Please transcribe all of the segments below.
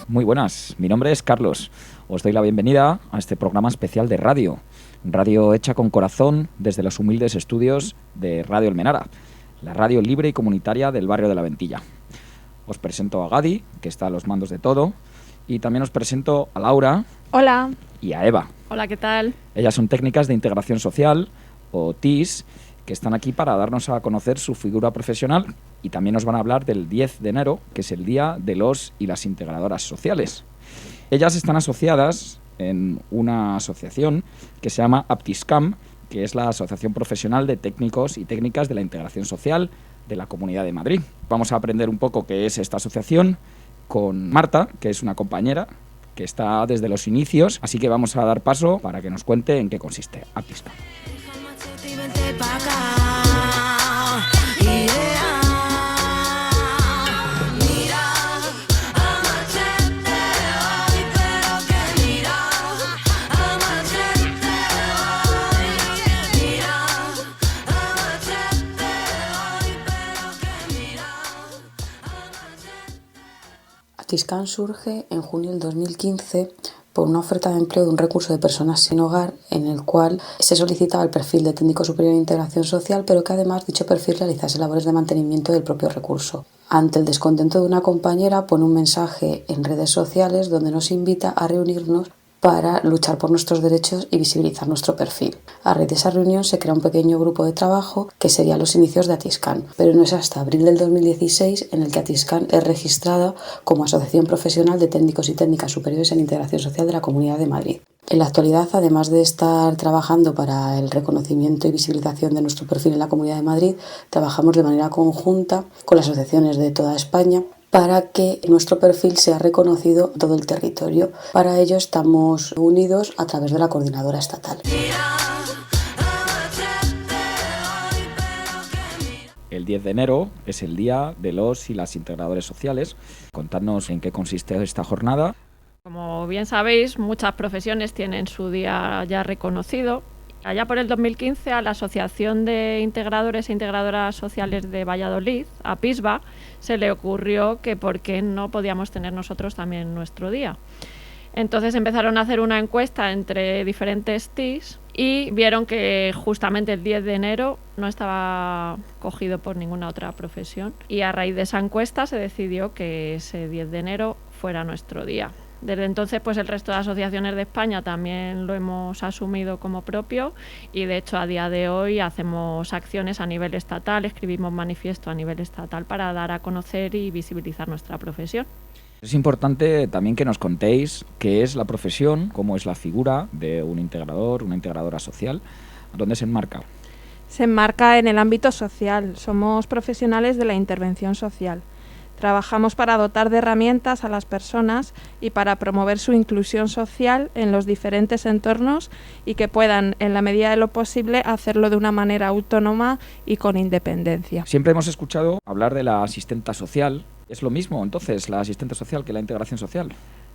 Muy buenas, mi nombre es Carlos. Os doy la bienvenida a este programa especial de radio. Radio hecha con corazón desde los humildes estudios de Radio Almenara, la radio libre y comunitaria del barrio de La Ventilla. Os presento a Gadi, que está a los mandos de todo, y también os presento a Laura. Hola. Y a Eva. Hola, ¿qué tal? Ellas son técnicas de integración social, o TIS, que están aquí para darnos a conocer su figura profesional y también nos van a hablar del 10 de enero, que es el Día de los y las Integradoras Sociales. Ellas están asociadas en una asociación que se llama Aptiscam, que es la Asociación Profesional de Técnicos y Técnicas de la Integración Social de la Comunidad de Madrid. Vamos a aprender un poco qué es esta asociación con Marta, que es una compañera que está desde los inicios, así que vamos a dar paso para que nos cuente en qué consiste Aptiscam. Aptiscam surge en junio del 2015 por una oferta de empleo de un recurso de personas sin hogar en el cual se solicitaba el perfil de técnico superior en integración social, pero que además dicho perfil realizase labores de mantenimiento del propio recurso. Ante el descontento de una compañera, pone un mensaje en redes sociales donde nos invita a reunirnos para luchar por nuestros derechos y visibilizar nuestro perfil. A raíz de esa reunión se crea un pequeño grupo de trabajo que serían los inicios de Aptiscam, pero no es hasta abril del 2016 en el que Aptiscam es registrada como Asociación Profesional de Técnicos y Técnicas Superiores en Integración Social de la Comunidad de Madrid. En la actualidad, además de estar trabajando para el reconocimiento y visibilización de nuestro perfil en la Comunidad de Madrid, trabajamos de manera conjunta con las asociaciones de toda España para que nuestro perfil sea reconocido en todo el territorio. Para ello estamos unidos a través de la coordinadora estatal. El 10 de enero es el Día de los y las Integradores Sociales. Contadnos en qué consiste esta jornada. Como bien sabéis, muchas profesiones tienen su día ya reconocido. Allá por el 2015, a la Asociación de Integradores e Integradoras Sociales de Valladolid, APISBA, se le ocurrió que por qué no podíamos tener nosotros también nuestro día. Entonces empezaron a hacer una encuesta entre diferentes TIS y vieron que justamente el 10 de enero no estaba cogido por ninguna otra profesión. Y a raíz de esa encuesta se decidió que ese 10 de enero fuera nuestro día. Desde entonces, pues el resto de asociaciones de España también lo hemos asumido como propio y, de hecho, a día de hoy hacemos acciones a nivel estatal, escribimos manifiesto a nivel estatal para dar a conocer y visibilizar nuestra profesión. Es importante también que nos contéis qué es la profesión, cómo es la figura de un integrador, una integradora social, ¿dónde se enmarca? Se enmarca en el ámbito social. Somos profesionales de la intervención social. Trabajamos para dotar de herramientas a las personas y para promover su inclusión social en los diferentes entornos y que puedan, en la medida de lo posible, hacerlo de una manera autónoma y con independencia. Siempre hemos escuchado hablar de la asistenta social. ¿Es lo mismo, entonces, la asistente social que la integración social?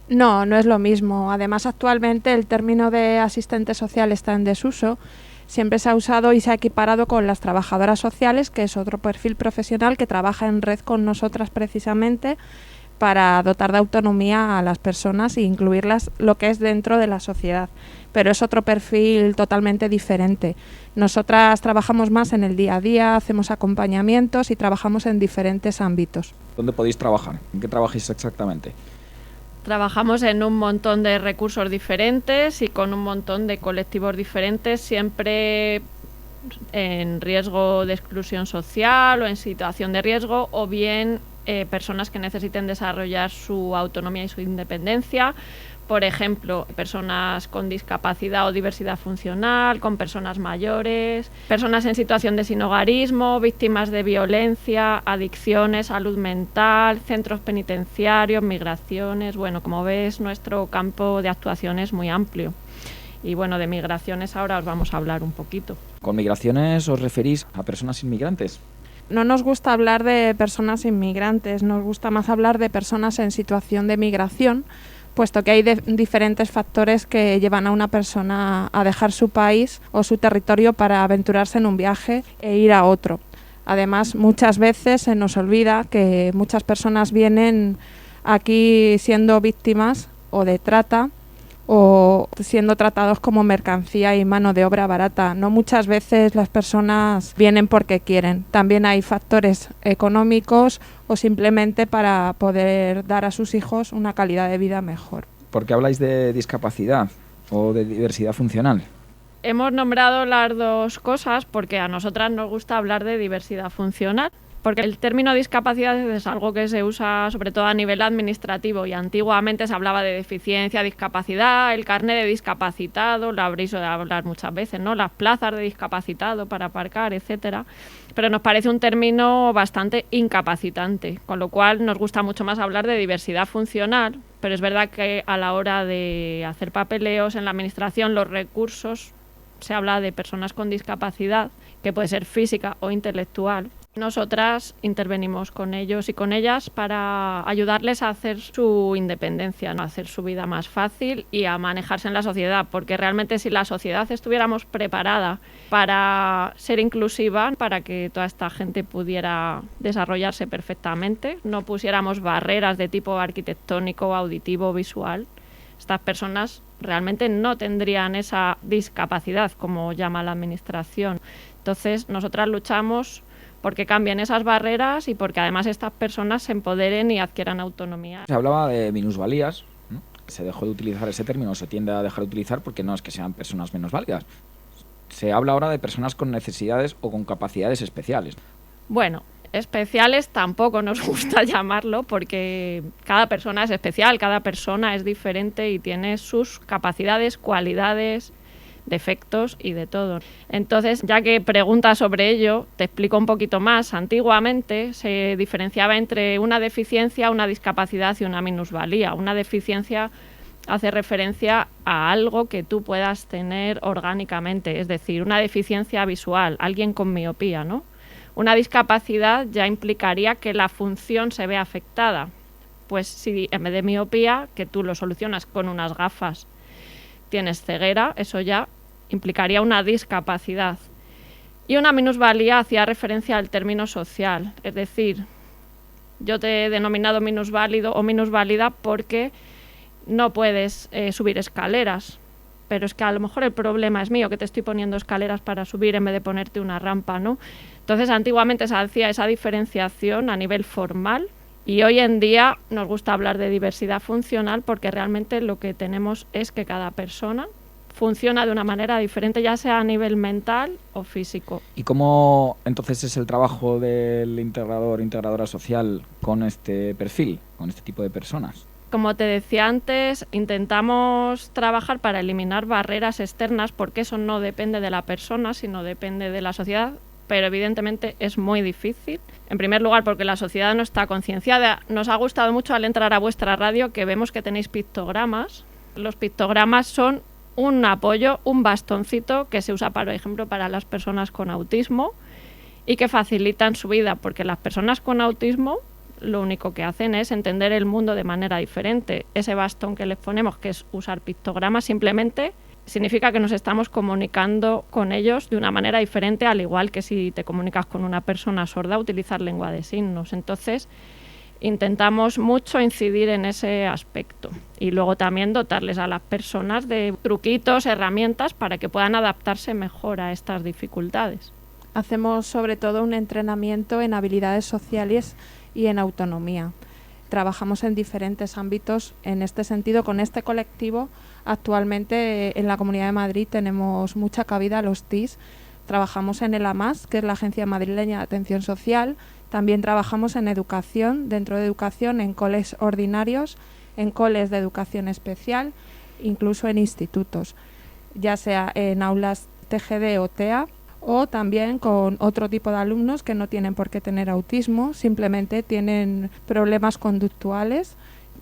No, no es lo mismo. Además, actualmente el término de asistente social está en desuso. Siempre se ha usado y se ha equiparado con las trabajadoras sociales, que es otro perfil profesional que trabaja en red con nosotras precisamente para dotar de autonomía a las personas e incluirlas lo que es dentro de la sociedad. Pero es otro perfil totalmente diferente. Nosotras trabajamos más en el día a día, hacemos acompañamientos y trabajamos en diferentes ámbitos. ¿Dónde podéis trabajar? ¿En qué trabajáis exactamente? Trabajamos en un montón de recursos diferentes y con un montón de colectivos diferentes, siempre en riesgo de exclusión social o en situación de riesgo, o bien personas que necesiten desarrollar su autonomía y su independencia. Por ejemplo, personas con discapacidad o diversidad funcional, con personas mayores, personas en situación de sinhogarismo, víctimas de violencia, adicciones, salud mental, centros penitenciarios, migraciones. Bueno, como ves, nuestro campo de actuación es muy amplio. Y bueno, de migraciones ahora os vamos a hablar un poquito. ¿Con migraciones os referís a personas inmigrantes? No nos gusta hablar de personas inmigrantes, nos gusta más hablar de personas en situación de migración, puesto que hay diferentes factores que llevan a una persona a dejar su país o su territorio para aventurarse en un viaje e ir a otro. Además, muchas veces se nos olvida que muchas personas vienen aquí siendo víctimas o de trata o siendo tratados como mercancía y mano de obra barata. No muchas veces las personas vienen porque quieren. También hay factores económicos o simplemente para poder dar a sus hijos una calidad de vida mejor. ¿Por qué habláis de discapacidad o de diversidad funcional? Hemos nombrado las dos cosas porque a nosotras nos gusta hablar de diversidad funcional. Porque el término discapacidad es algo que se usa sobre todo a nivel administrativo y antiguamente se hablaba de deficiencia, discapacidad, el carnet de discapacitado, lo habréis oído hablar muchas veces, ¿no? Las plazas de discapacitado para aparcar, etcétera. Pero nos parece un término bastante incapacitante, con lo cual nos gusta mucho más hablar de diversidad funcional, pero es verdad que a la hora de hacer papeleos en la administración, los recursos, se habla de personas con discapacidad, que puede ser física o intelectual. Nosotras intervenimos con ellos y con ellas para ayudarles a hacer su independencia, a hacer su vida más fácil y a manejarse en la sociedad, porque realmente si la sociedad estuviéramos preparada para ser inclusiva, para que toda esta gente pudiera desarrollarse perfectamente, no pusiéramos barreras de tipo arquitectónico, auditivo, visual, estas personas realmente no tendrían esa discapacidad, como llama la administración. Entonces, nosotras luchamos porque cambien esas barreras y porque además estas personas se empoderen y adquieran autonomía. Se hablaba de minusvalías, ¿no? Se dejó de utilizar ese término, se tiende a dejar de utilizar porque no es que sean personas menos válidas. Se habla ahora de personas con necesidades o con capacidades especiales. Bueno, especiales tampoco nos gusta llamarlo porque cada persona es especial, cada persona es diferente y tiene sus capacidades, cualidades, defectos y de todo. Entonces, ya que preguntas sobre ello, te explico un poquito más. Antiguamente se diferenciaba entre una deficiencia, una discapacidad y una minusvalía. Una deficiencia hace referencia a algo que tú puedas tener orgánicamente, es decir, una deficiencia visual, alguien con miopía, ¿no? Una discapacidad ya implicaría que la función se ve afectada. Pues si en vez de miopía, que tú lo solucionas con unas gafas, tienes ceguera, eso ya implicaría una discapacidad. Y una minusvalía hacía referencia al término social, es decir, yo te he denominado minusválido o minusválida porque no puedes subir escaleras, pero es que a lo mejor el problema es mío, que te estoy poniendo escaleras para subir en vez de ponerte una rampa, ¿no? Entonces, antiguamente se hacía esa diferenciación a nivel formal y hoy en día nos gusta hablar de diversidad funcional porque realmente lo que tenemos es que cada persona funciona de una manera diferente, ya sea a nivel mental o físico. ¿Y cómo entonces es el trabajo del integrador, integradora social con este perfil, con este tipo de personas? Como te decía antes, intentamos trabajar para eliminar barreras externas porque eso no depende de la persona, sino depende de la sociedad, pero evidentemente es muy difícil. En primer lugar, porque la sociedad no está concienciada. Nos ha gustado mucho al entrar a vuestra radio que vemos que tenéis pictogramas. Los pictogramas son un apoyo, un bastoncito que se usa, por ejemplo, para las personas con autismo y que facilitan su vida, porque las personas con autismo lo único que hacen es entender el mundo de manera diferente. Ese bastón que les ponemos, que es usar pictogramas, simplemente significa que nos estamos comunicando con ellos de una manera diferente, al igual que si te comunicas con una persona sorda, utilizar lengua de signos. Entonces, intentamos mucho incidir en ese aspecto y luego también dotarles a las personas de truquitos, herramientas para que puedan adaptarse mejor a estas dificultades. Hacemos sobre todo un entrenamiento en habilidades sociales y en autonomía. Trabajamos en diferentes ámbitos en este sentido. Con este colectivo, actualmente en la Comunidad de Madrid tenemos mucha cabida los TIS. Trabajamos en el AMAS, que es la Agencia Madrileña de Atención Social. También trabajamos en educación, dentro de educación, en coles ordinarios, en coles de educación especial, incluso en institutos, ya sea en aulas TGD o TEA, o también con otro tipo de alumnos que no tienen por qué tener autismo, simplemente tienen problemas conductuales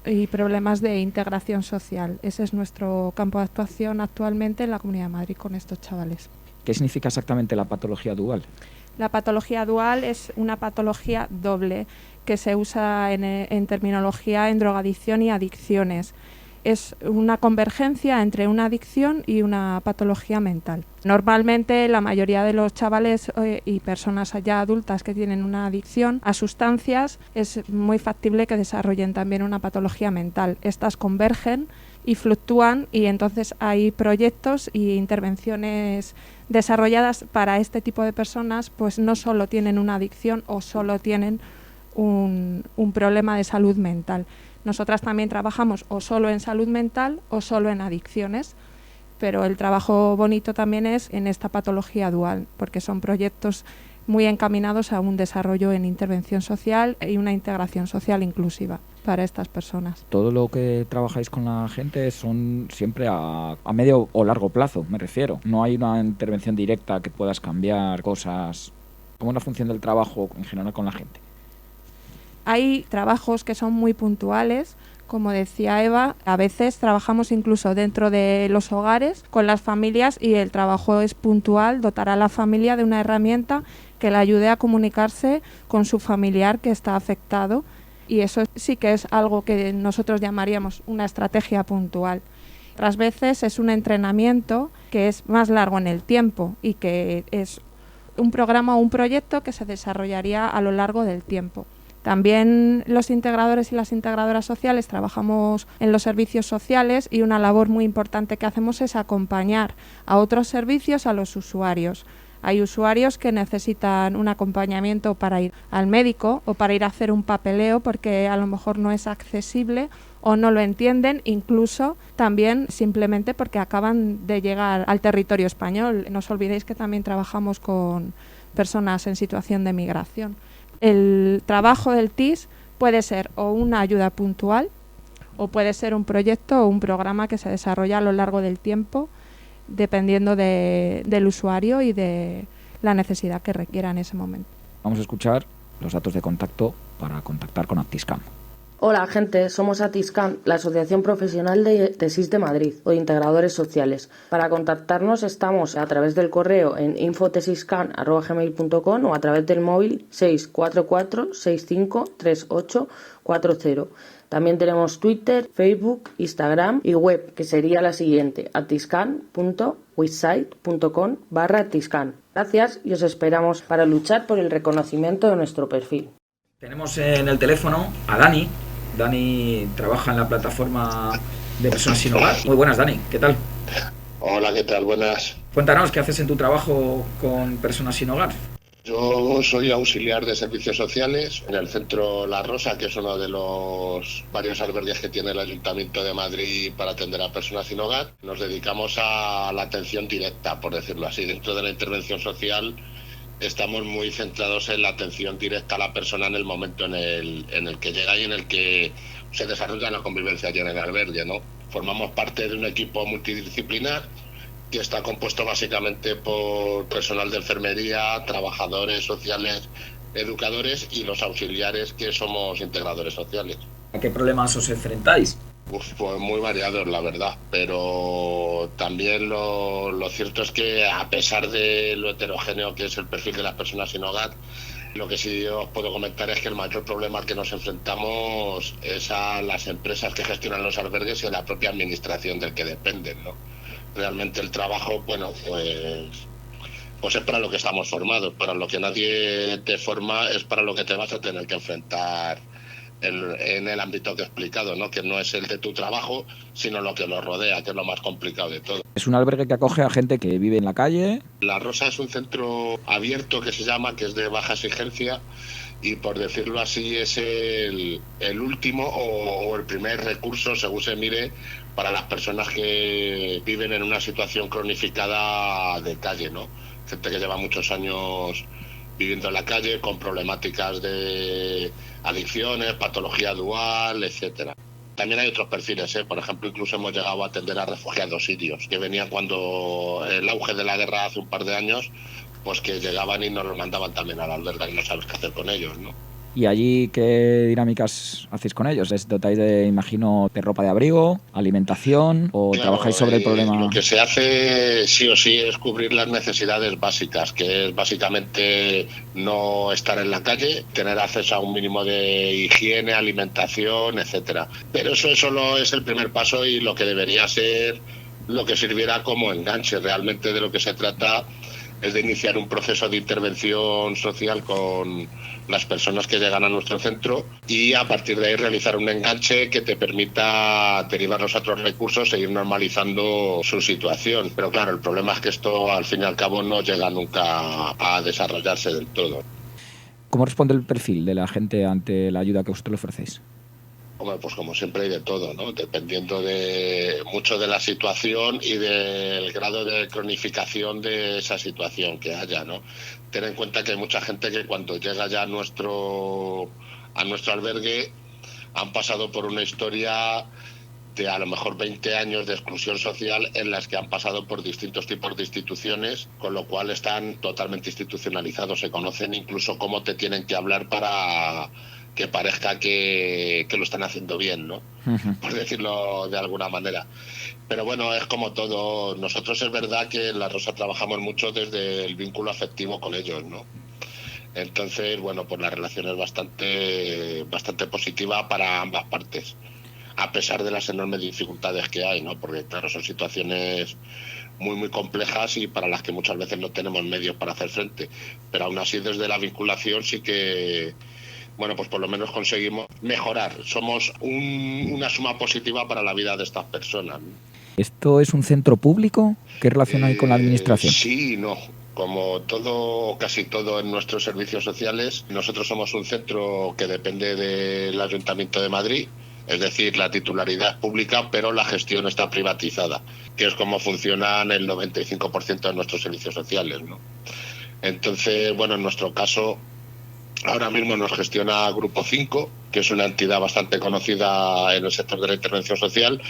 y problemas de integración social. Ese es nuestro campo de actuación actualmente en la Comunidad de Madrid con estos chavales. ¿Qué significa exactamente la patología dual? La patología dual es una patología doble que se usa en terminología en drogadicción y adicciones. es una convergencia entre una adicción y una patología mental. Normalmente la mayoría de los chavales y personas ya adultas que tienen una adicción a sustancias es muy factible que desarrollen también una patología mental. Estas convergen y fluctúan, y entonces hay proyectos y intervenciones desarrolladas para este tipo de personas, pues no solo tienen una adicción o solo tienen un problema de salud mental. Nosotras también trabajamos o solo en salud mental o solo en adicciones, pero el trabajo bonito también es en esta patología dual, porque son proyectos muy encaminados a un desarrollo en intervención social y una integración social inclusiva para estas personas. Todo lo que trabajáis con la gente son siempre a medio o largo plazo, me refiero. No hay una intervención directa que puedas cambiar cosas. ¿Cómo es la función del trabajo en general con la gente? Hay trabajos que son muy puntuales, como decía Eva, a veces trabajamos incluso dentro de los hogares con las familias, y el trabajo es puntual, dotar a la familia de una herramienta que le ayude a comunicarse con su familiar que está afectado, y eso sí que es algo que nosotros llamaríamos una estrategia puntual. Otras veces es un entrenamiento que es más largo en el tiempo y que es un programa o un proyecto que se desarrollaría a lo largo del tiempo. También los integradores y las integradoras sociales trabajamos en los servicios sociales, y una labor muy importante que hacemos es acompañar a otros servicios a los usuarios. Hay usuarios que necesitan un acompañamiento para ir al médico o para ir a hacer un papeleo porque a lo mejor no es accesible o no lo entienden, incluso también simplemente porque acaban de llegar al territorio español. No os olvidéis que también trabajamos con personas en situación de migración. El trabajo del TIS puede ser o una ayuda puntual o puede ser un proyecto o un programa que se desarrolla a lo largo del tiempo, dependiendo del usuario y de la necesidad que requiera en ese momento. Vamos a escuchar los datos de contacto para contactar con Actiscam. Hola gente, somos Actiscam, la Asociación Profesional de TESIS de Madrid o de Integradores Sociales. Para contactarnos estamos a través del correo en infotesiscam@gmail.com o a través del móvil 644 65 3840. También tenemos Twitter, Facebook, Instagram y web, que sería la siguiente: actiscam.wixsite.com/actiscam. Gracias y os esperamos para luchar por el reconocimiento de nuestro perfil. Tenemos en el teléfono a Dani. Dani trabaja en la plataforma de personas sin hogar. Muy buenas, Dani. ¿Qué tal? Hola, ¿qué tal? Buenas. Cuéntanos, ¿qué haces en tu trabajo con personas sin hogar? Yo soy auxiliar de servicios sociales en el centro La Rosa, que es uno de los varios albergues que tiene el Ayuntamiento de Madrid para atender a personas sin hogar. Nos dedicamos a la atención directa, por decirlo así. Dentro de la intervención social estamos muy centrados en la atención directa a la persona en el momento en el que llega y en el que se desarrolla la convivencia allí en el albergue, ¿no? Formamos parte de un equipo multidisciplinar que está compuesto básicamente por personal de enfermería, trabajadores sociales, educadores y los auxiliares, que somos integradores sociales. ¿A qué problemas os enfrentáis? Pues muy variados, la verdad, pero también lo cierto es que, a pesar de lo heterogéneo que es el perfil de las personas sin hogar, lo que sí os puedo comentar es que el mayor problema al que nos enfrentamos es a las empresas que gestionan los albergues y a la propia administración del que dependen, ¿no? Realmente el trabajo, bueno, pues es para lo que estamos formados. Para lo que nadie te forma es para lo que te vas a tener que enfrentar en el ámbito que he explicado, ¿no? Que no es el de tu trabajo, sino lo que lo rodea, que es lo más complicado de todo. Es un albergue que acoge a gente que vive en la calle. La Rosa es un centro abierto, que se llama, que es de baja exigencia, y por decirlo así es el último o el primer recurso, según se mire, para las personas que viven en una situación cronificada de calle, ¿no? Gente que lleva muchos años viviendo en la calle con problemáticas de adicciones, patología dual, etcétera. También hay otros perfiles, por ejemplo, incluso hemos llegado a atender a refugiados sirios que venían cuando el auge de la guerra hace un par de años, pues que llegaban y nos los mandaban también al albergue y no sabes qué hacer con ellos, ¿no? ¿Y allí qué dinámicas hacéis con ellos? ¿Les dotáis imagino, de ropa de abrigo, alimentación o Claro, trabajáis sobre el problema? Lo que se hace sí o sí es cubrir las necesidades básicas, que es básicamente no estar en la calle, tener acceso a un mínimo de higiene, alimentación, etcétera. Pero eso solo es el primer paso y lo que debería ser lo que sirviera como enganche. Realmente de lo que se trata es de iniciar un proceso de intervención social con las personas que llegan a nuestro centro y a partir de ahí realizar un enganche que te permita derivarlos a otros recursos e ir normalizando su situación. Pero claro, el problema es que esto al fin y al cabo no llega nunca a desarrollarse del todo. ¿Cómo responde el perfil de la gente ante la ayuda que vosotros le ofrecéis? Hombre, pues como siempre hay de todo, ¿no? Dependiendo de mucho de la situación y del grado de cronificación de esa situación que haya, ¿no? Ten en cuenta que hay mucha gente que cuando llega ya a nuestro albergue han pasado por una historia de a lo mejor 20 años de exclusión social en las que han pasado por distintos tipos de instituciones, con lo cual están totalmente institucionalizados, se conocen incluso cómo te tienen que hablar para que parezca que lo están haciendo bien, ¿no? Por decirlo de alguna manera. Pero bueno, es como todo. Nosotros es verdad que en La Rosa trabajamos mucho desde el vínculo afectivo con ellos, ¿no? Entonces, bueno, pues la relación es bastante positiva para ambas partes, a pesar de las enormes dificultades que hay, ¿no? Porque claro, son situaciones muy complejas y para las que muchas veces no tenemos medios para hacer frente. Pero aún así, desde la vinculación sí que, bueno, pues por lo menos conseguimos mejorar. Somos una suma positiva para la vida de estas personas. ¿Esto es un centro público? ¿Qué relación hay con la administración? Sí y no. Como todo, casi todo en nuestros servicios sociales, nosotros somos un centro que depende del Ayuntamiento de Madrid, es decir, la titularidad es pública, pero la gestión está privatizada, que es como funcionan el 95% de nuestros servicios sociales, ¿no? Entonces, bueno, en nuestro caso, ahora mismo nos gestiona Grupo 5, que es una entidad bastante conocida en el sector de la intervención social,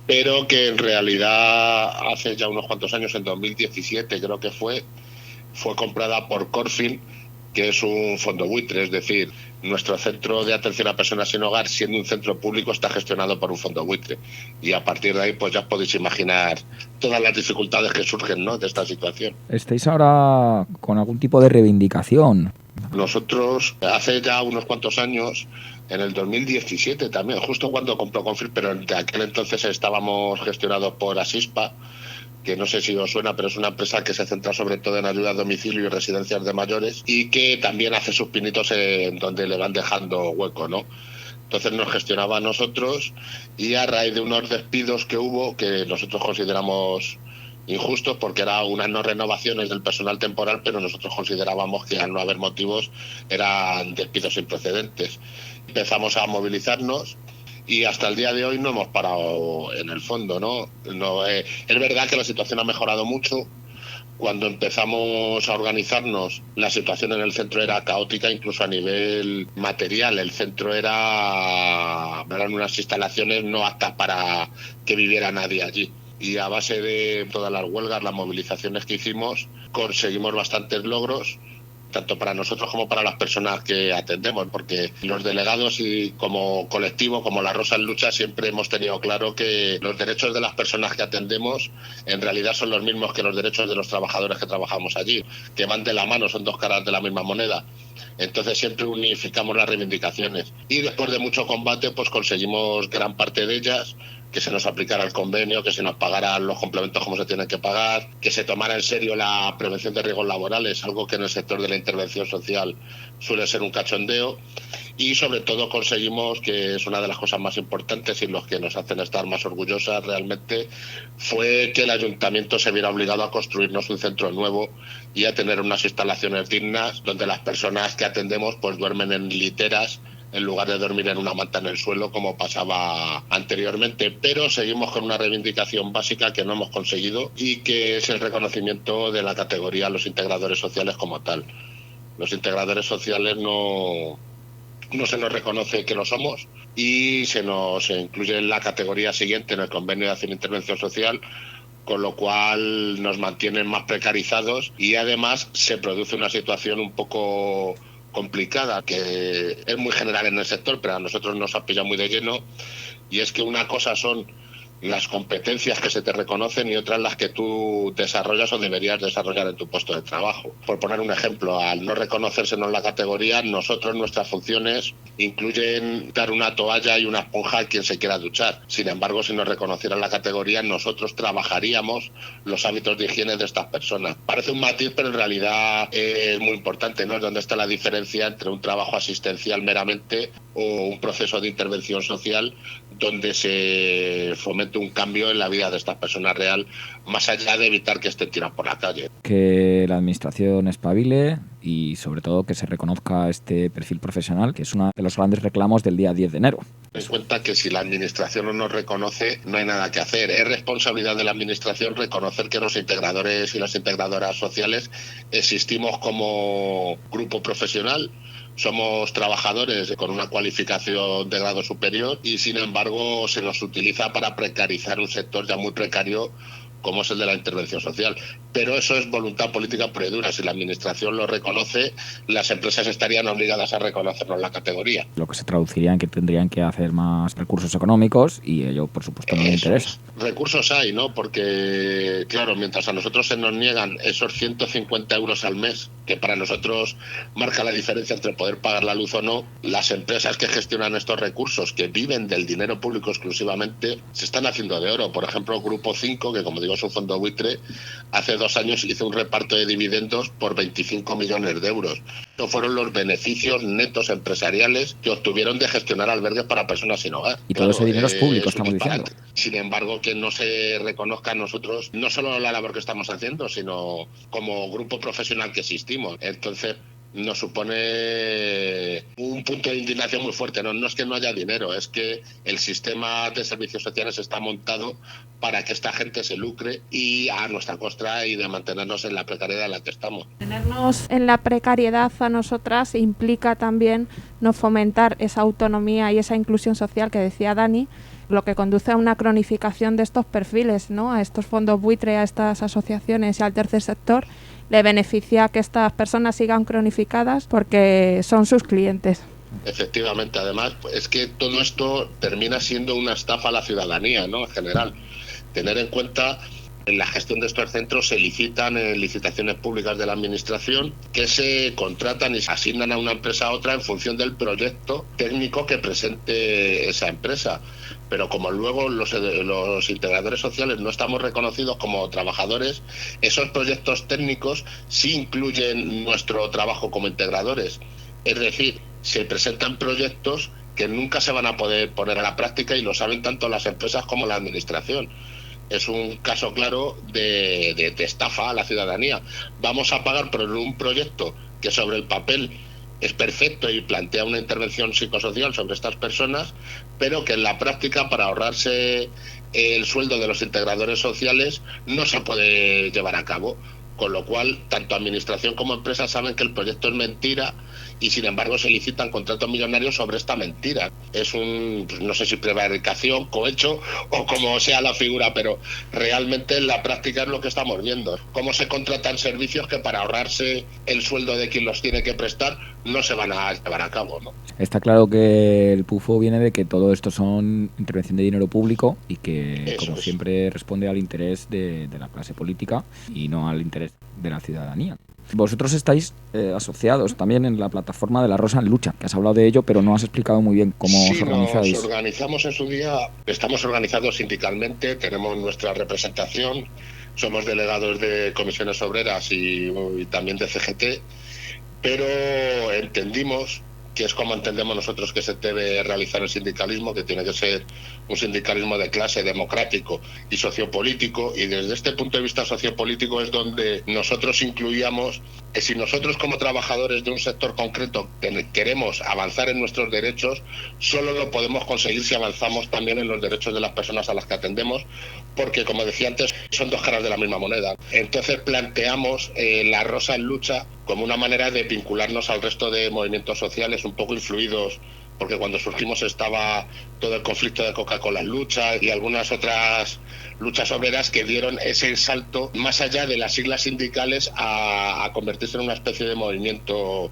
pero que en realidad hace ya unos cuantos años, en 2017 creo que fue comprada por Corfin, que es un fondo buitre, es decir, nuestro centro de atención a personas sin hogar, siendo un centro público, está gestionado por un fondo buitre. Y a partir de ahí, pues ya podéis imaginar todas las dificultades que surgen, ¿no?, de esta situación. ¿Estáis ahora con algún tipo de reivindicación? Nosotros, hace ya unos cuantos años, en el 2017 también, justo cuando compró Confir, pero de aquel entonces estábamos gestionados por Asispa, que no sé si os suena, pero es una empresa que se centra sobre todo en ayuda a domicilio y residencias de mayores y que también hace sus pinitos en donde le van dejando hueco, ¿no? Entonces nos gestionaba a nosotros y a raíz de unos despidos que hubo, que nosotros consideramos injustos porque eran unas no renovaciones del personal temporal, pero nosotros considerábamos que al no haber motivos eran despidos sin precedentes. Empezamos a movilizarnos y hasta el día de hoy no hemos parado en el fondo, ¿no? Es verdad que la situación ha mejorado mucho. Cuando empezamos a organizarnos, la situación en el centro era caótica, incluso a nivel material. El centro eran unas instalaciones no aptas para que viviera nadie allí. Y a base de todas las huelgas, las movilizaciones que hicimos, conseguimos bastantes logros, tanto para nosotros como para las personas que atendemos, porque los delegados y como colectivo, como La Rosa en Lucha, siempre hemos tenido claro que los derechos de las personas que atendemos en realidad son los mismos que los derechos de los trabajadores que trabajamos allí, que van de la mano, son dos caras de la misma moneda. Entonces siempre unificamos las reivindicaciones y después de mucho combate pues conseguimos gran parte de ellas, que se nos aplicara el convenio, que se nos pagaran los complementos como se tienen que pagar, que se tomara en serio la prevención de riesgos laborales, algo que en el sector de la intervención social suele ser un cachondeo, y sobre todo conseguimos, que es una de las cosas más importantes y los que nos hacen estar más orgullosas realmente, fue que el ayuntamiento se viera obligado a construirnos un centro nuevo y a tener unas instalaciones dignas donde las personas que atendemos pues duermen en literas en lugar de dormir en una manta en el suelo como pasaba anteriormente, pero seguimos con una reivindicación básica que no hemos conseguido y que es el reconocimiento de la categoría a los integradores sociales como tal. Los integradores sociales no se nos reconoce que lo somos y se incluye en la categoría siguiente en el convenio de acción e intervención social, con lo cual nos mantienen más precarizados y además se produce una situación un poco complicada que es muy general en el sector, pero a nosotros nos ha pillado muy de lleno, y es que una cosa son las competencias que se te reconocen y otras las que tú desarrollas o deberías desarrollar en tu puesto de trabajo. Por poner un ejemplo, al no reconocérsenos la categoría, nosotros nuestras funciones incluyen dar una toalla y una esponja a quien se quiera duchar. Sin embargo, si nos reconocieran la categoría, nosotros trabajaríamos los hábitos de higiene de estas personas. Parece un matiz, pero en realidad es muy importante, ¿no? Es donde está la diferencia entre un trabajo asistencial meramente o un proceso de intervención social donde se fomenta un cambio en la vida de estas personas real, más allá de evitar que estén tiradas por la calle. Que la administración espabile y sobre todo que se reconozca este perfil profesional, que es uno de los grandes reclamos del día 10 de enero. Ten en cuenta que si la administración no nos reconoce, no hay nada que hacer. Es responsabilidad de la administración reconocer que los integradores y las integradoras sociales existimos como grupo profesional. Somos trabajadores con una cualificación de grado superior y, sin embargo, se nos utiliza para precarizar un sector ya muy precario como es el de la intervención social. Pero eso es voluntad política pura y dura. Si la administración lo reconoce, las empresas estarían obligadas a reconocernos la categoría. Lo que se traduciría en que tendrían que hacer más recursos económicos y ello, por supuesto, no me interesa. Recursos hay, ¿no? Porque, claro, mientras a nosotros se nos niegan esos 150 euros al mes, que para nosotros marca la diferencia entre poder pagar la luz o no, las empresas que gestionan estos recursos, que viven del dinero público exclusivamente, se están haciendo de oro. Por ejemplo, Grupo 5, que como digo es un fondo buitre, hace 2 años hizo un reparto de dividendos por 25 millones de euros. Estos fueron los beneficios netos empresariales que obtuvieron de gestionar albergues para personas sin hogar. Y todo ese dinero es público, estamos diciendo. Sin embargo, que no se reconozca a nosotros, no solo la labor que estamos haciendo, sino como grupo profesional que existimos. Entonces, nos supone un punto de indignación muy fuerte. No es que no haya dinero, es que el sistema de servicios sociales está montado para que esta gente se lucre y a nuestra costa y de mantenernos en la precariedad en la que estamos. Tenernos en la precariedad a nosotras implica también no fomentar esa autonomía y esa inclusión social que decía Dani, lo que conduce a una cronificación de estos perfiles, ¿no? A estos fondos buitre, a estas asociaciones y al tercer sector. Le beneficia que estas personas sigan cronificadas porque son sus clientes. Efectivamente, además, es que todo esto termina siendo una estafa a la ciudadanía, ¿no? En general, tener en cuenta en la gestión de estos centros se licitan en licitaciones públicas de la administración que se contratan y se asignan a una empresa a otra en función del proyecto técnico que presente esa empresa. Pero como luego los integradores sociales no estamos reconocidos como trabajadores, esos proyectos técnicos sí incluyen nuestro trabajo como integradores. Es decir, se presentan proyectos que nunca se van a poder poner a la práctica y lo saben tanto las empresas como la administración. Es un caso claro de estafa a la ciudadanía. Vamos a pagar por un proyecto que sobre el papel es perfecto y plantea una intervención psicosocial sobre estas personas, pero que en la práctica, para ahorrarse el sueldo de los integradores sociales, no se puede llevar a cabo. Con lo cual, tanto administración como empresa saben que el proyecto es mentira y, sin embargo, se licitan contratos millonarios sobre esta mentira. Es no sé si prevaricación, cohecho o como sea la figura, pero realmente en la práctica es lo que estamos viendo. Cómo se contratan servicios que para ahorrarse el sueldo de quien los tiene que prestar no se van a llevar a cabo, ¿no? Está claro que el pufo viene de que todo esto son intervención de dinero público y que, como siempre, responde al interés de la clase política y no al interés de la ciudadanía. Vosotros estáis asociados también en la plataforma de La Rosa en Lucha, que has hablado de ello, pero no has explicado muy bien cómo os organizáis. Nos organizamos en su día, estamos organizados sindicalmente, tenemos nuestra representación, somos delegados de comisiones obreras y también de CGT, pero entendimos que es como entendemos nosotros que se debe realizar el sindicalismo, que tiene que ser un sindicalismo de clase, democrático y sociopolítico, y desde este punto de vista sociopolítico es donde nosotros incluíamos que si nosotros como trabajadores de un sector concreto queremos avanzar en nuestros derechos, solo lo podemos conseguir si avanzamos también en los derechos de las personas a las que atendemos, porque como decía antes, son dos caras de la misma moneda. Entonces planteamos La Rosa en Lucha como una manera de vincularnos al resto de movimientos sociales un poco influidos, porque cuando surgimos estaba todo el conflicto de Coca-Cola en Lucha y algunas otras luchas obreras que dieron ese salto más allá de las siglas sindicales a convertirse en una especie de movimiento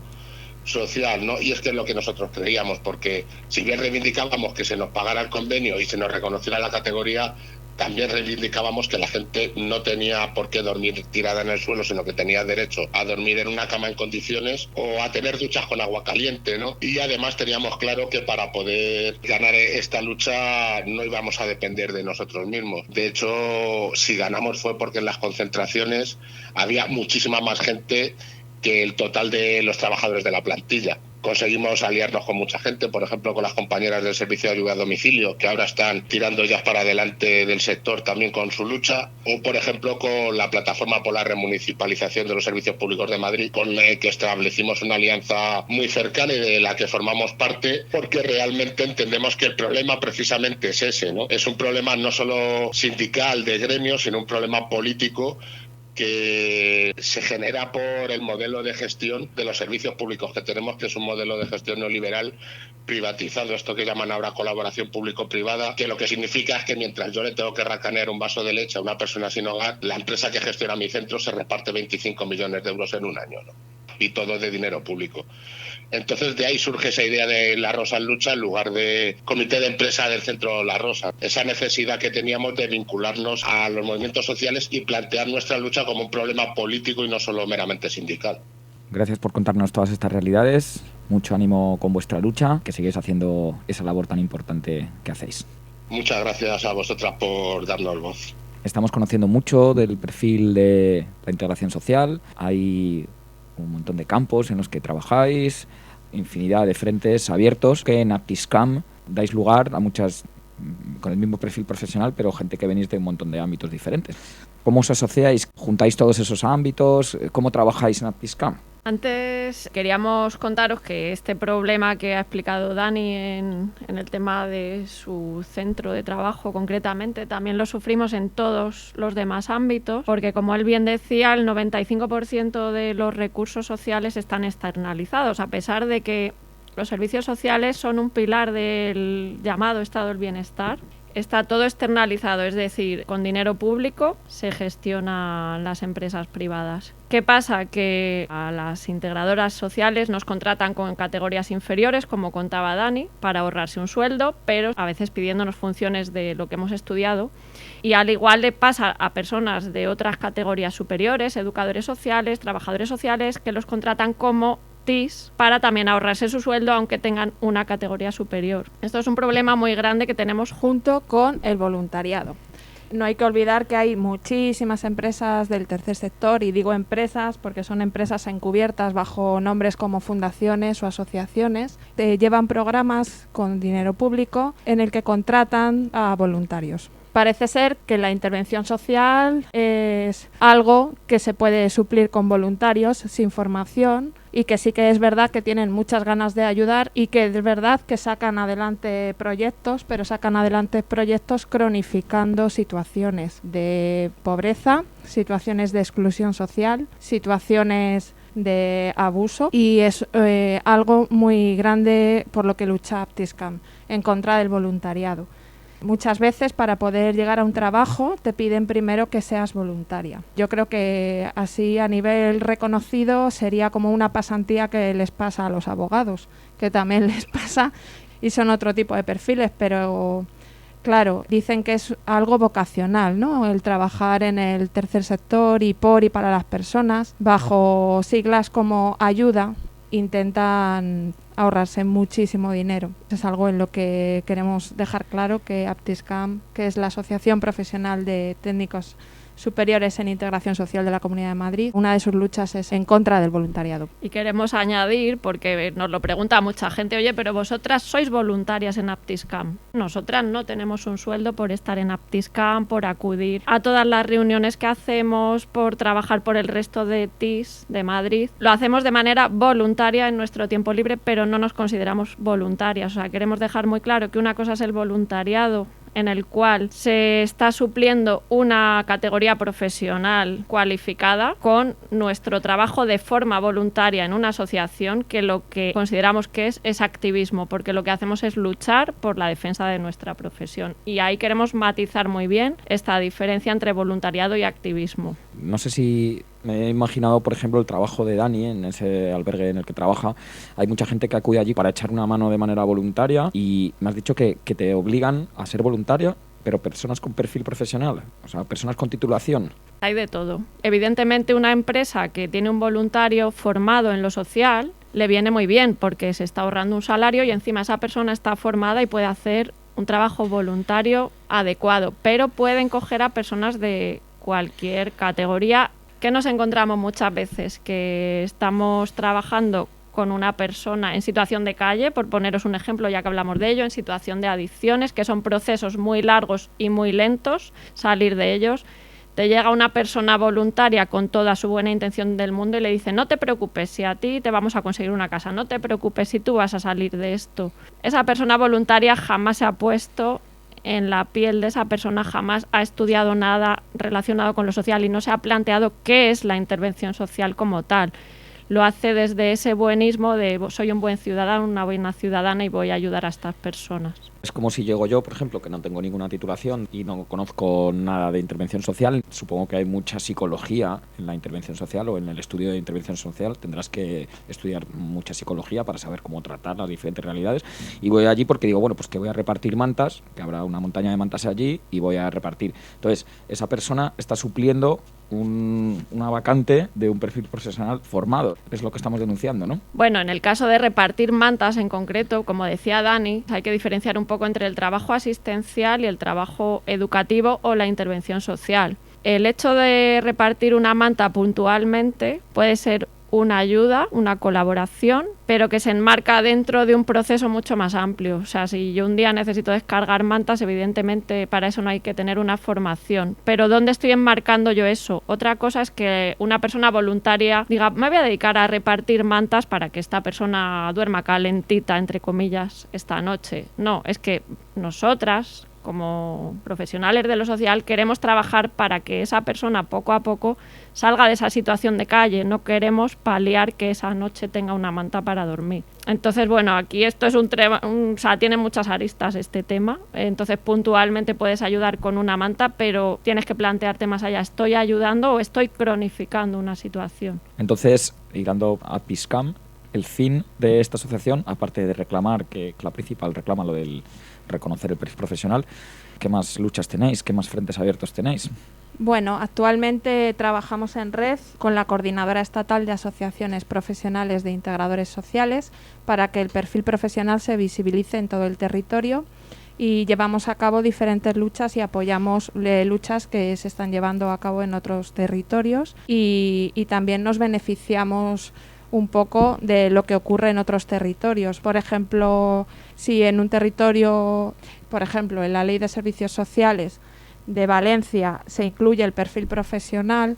social, ¿no? Y es que es lo que nosotros creíamos, porque si bien reivindicábamos que se nos pagara el convenio y se nos reconociera la categoría, también reivindicábamos que la gente no tenía por qué dormir tirada en el suelo, sino que tenía derecho a dormir en una cama en condiciones o a tener duchas con agua caliente, ¿no? Y además teníamos claro que para poder ganar esta lucha no íbamos a depender de nosotros mismos. De hecho, si ganamos fue porque en las concentraciones había muchísima más gente que el total de los trabajadores de la plantilla. Conseguimos aliarnos con mucha gente, por ejemplo, con las compañeras del servicio de ayuda a domicilio, que ahora están tirando ya para adelante del sector también con su lucha, o por ejemplo con la plataforma por la remunicipalización de los servicios públicos de Madrid, con la que establecimos una alianza muy cercana y de la que formamos parte, porque realmente entendemos que el problema precisamente es ese, ¿no? Es un problema no solo sindical de gremios, sino un problema político que se genera por el modelo de gestión de los servicios públicos que tenemos, que es un modelo de gestión neoliberal privatizado, esto que llaman ahora colaboración público-privada, que lo que significa es que mientras yo le tengo que racanear un vaso de leche a una persona sin hogar, la empresa que gestiona mi centro se reparte 25 millones de euros en un año, ¿no? Y todo de dinero público. Entonces de ahí surge esa idea de La Rosa en Lucha en lugar de comité de empresa del Centro La Rosa. Esa necesidad que teníamos de vincularnos a los movimientos sociales y plantear nuestra lucha como un problema político y no solo meramente sindical. Gracias por contarnos todas estas realidades. Mucho ánimo con vuestra lucha, que sigáis haciendo esa labor tan importante que hacéis. Muchas gracias a vosotras por darnos voz. Estamos conociendo mucho del perfil de la integración social. Hay un montón de campos en los que trabajáis, infinidad de frentes abiertos, que en Aptiscam dais lugar a muchas con el mismo perfil profesional, pero gente que venís de un montón de ámbitos diferentes. ¿Cómo os asociáis? ¿Juntáis todos esos ámbitos? ¿Cómo trabajáis en Aptiscam? Antes queríamos contaros que este problema que ha explicado Dani en el tema de su centro de trabajo concretamente, también lo sufrimos en todos los demás ámbitos, porque como él bien decía, el 95% de los recursos sociales están externalizados, a pesar de que los servicios sociales son un pilar del llamado estado del bienestar. Está todo externalizado, es decir, con dinero público se gestionan las empresas privadas. ¿Qué pasa? Que a las integradoras sociales nos contratan con categorías inferiores, como contaba Dani, para ahorrarse un sueldo, pero a veces pidiéndonos funciones de lo que hemos estudiado. Y al igual le pasa a personas de otras categorías superiores, educadores sociales, trabajadores sociales, que los contratan como TIS para también ahorrarse su sueldo aunque tengan una categoría superior. Esto es un problema muy grande que tenemos junto con el voluntariado. No hay que olvidar que hay muchísimas empresas del tercer sector, y digo empresas porque son empresas encubiertas bajo nombres como fundaciones o asociaciones, que llevan programas con dinero público en el que contratan a voluntarios. Parece ser que la intervención social es algo que se puede suplir con voluntarios sin formación, y que sí que es verdad que tienen muchas ganas de ayudar y que es verdad que sacan adelante proyectos, pero sacan adelante proyectos cronificando situaciones de pobreza, situaciones de exclusión social, situaciones de abuso, y es algo muy grande por lo que lucha Aptiscam, en contra del voluntariado. Muchas veces para poder llegar a un trabajo te piden primero que seas voluntaria. Yo creo que así a nivel reconocido sería como una pasantía que les pasa a los abogados, que también les pasa y son otro tipo de perfiles, pero claro, dicen que es algo vocacional, ¿no? El trabajar en el tercer sector y por y para las personas, bajo siglas como ayuda, intentan ahorrarse muchísimo dinero. Es algo en lo que queremos dejar claro que Aptiscam, que es la Asociación Profesional de Técnicos Superiores en Integración Social de la Comunidad de Madrid, una de sus luchas es en contra del voluntariado. Y queremos añadir, porque nos lo pregunta mucha gente, oye, pero vosotras sois voluntarias en Aptiscam. Nosotras no tenemos un sueldo por estar en Aptiscam, por acudir a todas las reuniones que hacemos, por trabajar por el resto de TIS de Madrid. Lo hacemos de manera voluntaria en nuestro tiempo libre, pero no nos consideramos voluntarias. O sea, queremos dejar muy claro que una cosa es el voluntariado, en el cual se está supliendo una categoría profesional cualificada con nuestro trabajo de forma voluntaria en una asociación, que lo que consideramos que es activismo, porque lo que hacemos es luchar por la defensa de nuestra profesión. Y ahí queremos matizar muy bien esta diferencia entre voluntariado y activismo. No sé si me he imaginado, por ejemplo, el trabajo de Dani en ese albergue en el que trabaja. Hay mucha gente que acude allí para echar una mano de manera voluntaria y me has dicho que te obligan a ser voluntaria, pero personas con perfil profesional, o sea, personas con titulación. Hay de todo. Evidentemente, una empresa que tiene un voluntario formado en lo social le viene muy bien porque se está ahorrando un salario y encima esa persona está formada y puede hacer un trabajo voluntario adecuado, pero pueden coger a personas de cualquier categoría. Que nos encontramos muchas veces que estamos trabajando con una persona en situación de calle, por poneros un ejemplo, ya que hablamos de ello, en situación de adicciones, que son procesos muy largos y muy lentos, salir de ellos. Te llega una persona voluntaria con toda su buena intención del mundo y le dice: no te preocupes, si a ti te vamos a conseguir una casa, no te preocupes si tú vas a salir de esto. Esa persona voluntaria jamás se ha puesto en la piel de esa persona, jamás ha estudiado nada relacionado con lo social y no se ha planteado qué es la intervención social como tal. Lo hace desde ese buenismo de soy un buen ciudadano, una buena ciudadana y voy a ayudar a estas personas. Es como si llego yo, por ejemplo, que no tengo ninguna titulación y no conozco nada de intervención social. Supongo que hay mucha psicología en la intervención social o en el estudio de intervención social. Tendrás que estudiar mucha psicología para saber cómo tratar las diferentes realidades. Y voy allí porque digo, bueno, pues que voy a repartir mantas, que habrá una montaña de mantas allí y voy a repartir. Entonces, esa persona está supliendo una vacante de un perfil profesional formado. Es lo que estamos denunciando, ¿no? Bueno, en el caso de repartir mantas en concreto, como decía Dani, hay que diferenciar un poco entre el trabajo asistencial y el trabajo educativo o la intervención social. El hecho de repartir una manta puntualmente puede ser una ayuda, una colaboración, pero que se enmarca dentro de un proceso mucho más amplio. O sea, si yo un día necesito descargar mantas, evidentemente para eso no hay que tener una formación. Pero ¿dónde estoy enmarcando yo eso? Otra cosa es que una persona voluntaria diga, me voy a dedicar a repartir mantas para que esta persona duerma calentita, entre comillas, esta noche. No, es que nosotras, como profesionales de lo social, queremos trabajar para que esa persona poco a poco salga de esa situación de calle. No queremos paliar que esa noche tenga una manta para dormir. Entonces, bueno, aquí esto es o sea, tiene muchas aristas este tema. Entonces, puntualmente puedes ayudar con una manta, pero tienes que plantearte más allá, ¿estoy ayudando o estoy cronificando una situación? Entonces, irando a PISCAM, el fin de esta asociación, aparte de reclamar, que la principal reclama lo del reconocer el perfil profesional, ¿qué más luchas tenéis? ¿Qué más frentes abiertos tenéis? Bueno, actualmente trabajamos en red con la Coordinadora Estatal de Asociaciones Profesionales de Integradores Sociales para que el perfil profesional se visibilice en todo el territorio y llevamos a cabo diferentes luchas y apoyamos luchas que se están llevando a cabo en otros territorios y también nos beneficiamos un poco de lo que ocurre en otros territorios. Por ejemplo, si en un territorio, por ejemplo, en la Ley de Servicios Sociales de Valencia se incluye el perfil profesional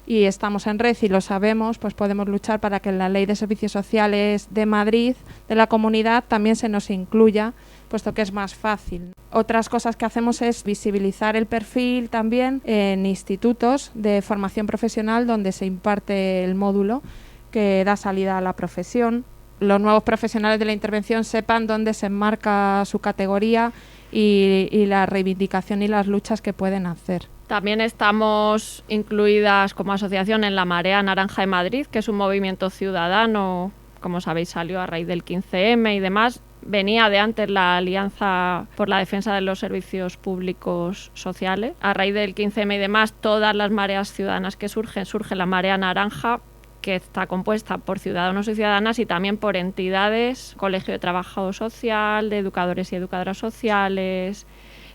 y estamos en red y lo sabemos, pues podemos luchar para que en la Ley de Servicios Sociales de Madrid, de la comunidad, también se nos incluya, puesto que es más fácil. Otras cosas que hacemos es visibilizar el perfil también en institutos de formación profesional donde se imparte el módulo que da salida a la profesión. Los nuevos profesionales de la intervención sepan dónde se enmarca su categoría y la reivindicación y las luchas que pueden hacer. También estamos incluidas como asociación en la Marea Naranja de Madrid, que es un movimiento ciudadano, como sabéis, salió a raíz del 15M y demás. Venía de antes la Alianza por la Defensa de los Servicios Públicos Sociales. A raíz del 15M y demás, todas las mareas ciudadanas que surge la Marea Naranja, que está compuesta por ciudadanos y ciudadanas y también por entidades, Colegio de Trabajo Social, de educadores y educadoras sociales,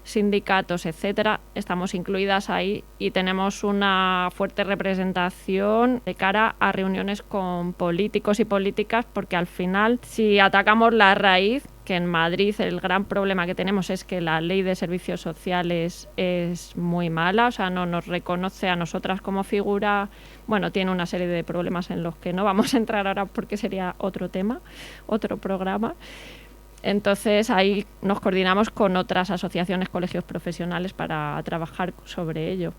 sindicatos, etcétera. Estamos incluidas ahí y tenemos una fuerte representación de cara a reuniones con políticos y políticas, porque al final, si atacamos la raíz, que en Madrid el gran problema que tenemos es que la Ley de Servicios Sociales es muy mala, o sea, no nos reconoce a nosotras como figura. Bueno, tiene una serie de problemas en los que no vamos a entrar ahora porque sería otro tema, otro programa. Entonces ahí nos coordinamos con otras asociaciones, colegios profesionales para trabajar sobre ello.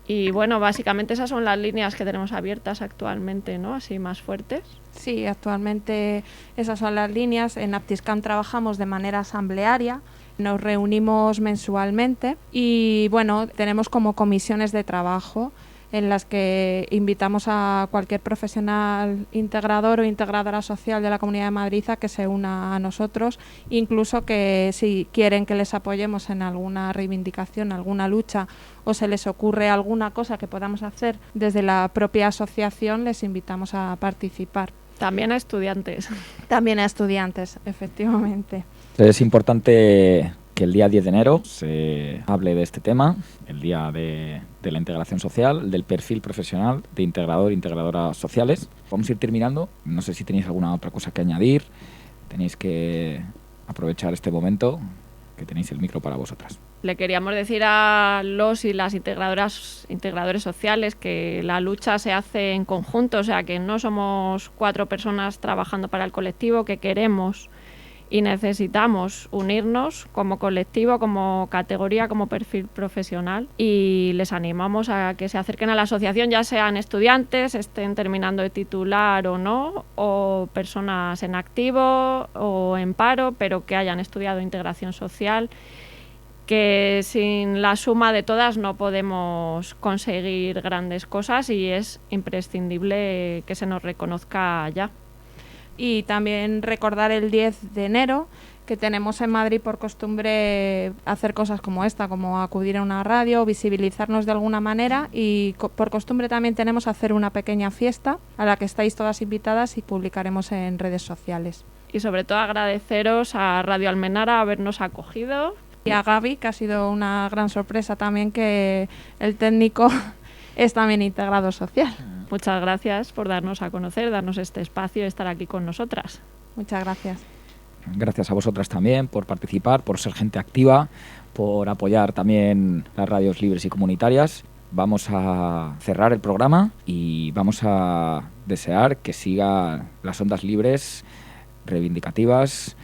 Y bueno, básicamente esas son las líneas que tenemos abiertas actualmente, ¿no? Así más fuertes. Sí, actualmente esas son las líneas. En Aptiscam trabajamos de manera asamblearia, nos reunimos mensualmente y bueno, tenemos como comisiones de trabajo en las que invitamos a cualquier profesional integrador o integradora social de la Comunidad de Madrid a que se una a nosotros, incluso que si quieren que les apoyemos en alguna reivindicación, alguna lucha, o se les ocurre alguna cosa que podamos hacer desde la propia asociación, les invitamos a participar. También a estudiantes. También a estudiantes, efectivamente. Es importante que el día 10 de enero se hable de este tema, el día de la integración social, del perfil profesional de integrador e integradoras sociales. Vamos a ir terminando. No sé si tenéis alguna otra cosa que añadir. Tenéis que aprovechar este momento, que tenéis el micro para vosotras. Le queríamos decir a los y las integradores sociales que la lucha se hace en conjunto, o sea, que no somos 4 personas trabajando para el colectivo, que queremos y necesitamos unirnos como colectivo, como categoría, como perfil profesional, y les animamos a que se acerquen a la asociación, ya sean estudiantes, estén terminando de titular o no, o personas en activo o en paro, pero que hayan estudiado integración social, que sin la suma de todas no podemos conseguir grandes cosas y es imprescindible que se nos reconozca ya. Y también recordar el 10 de enero, que tenemos en Madrid por costumbre hacer cosas como esta, como acudir a una radio, visibilizarnos de alguna manera, y por costumbre también tenemos hacer una pequeña fiesta a la que estáis todas invitadas y publicaremos en redes sociales. Y sobre todo agradeceros a Radio Almenara habernos acogido. Y a Gaby, que ha sido una gran sorpresa también, que el técnico es también integrado social. Muchas gracias por darnos a conocer, darnos este espacio y estar aquí con nosotras. Muchas gracias. Gracias a vosotras también por participar, por ser gente activa, por apoyar también las radios libres y comunitarias. Vamos a cerrar el programa y vamos a desear que sigan las ondas libres, reivindicativas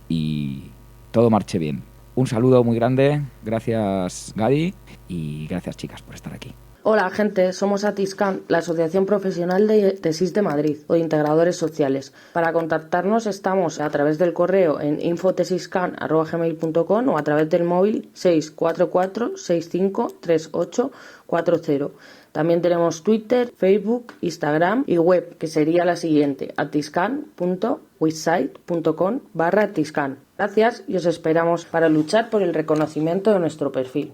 y todo marche bien. Un saludo muy grande, gracias Gadi y gracias chicas por estar aquí. Hola gente, somos Atiscan, la Asociación Profesional de TESIS de Madrid o de Integradores Sociales. Para contactarnos estamos a través del correo en infotesiscan@gmail.com o a través del móvil 644-653840. También tenemos Twitter, Facebook, Instagram y web, que sería la siguiente: atiscan.wixsite.com/atiscan. Gracias y os esperamos para luchar por el reconocimiento de nuestro perfil.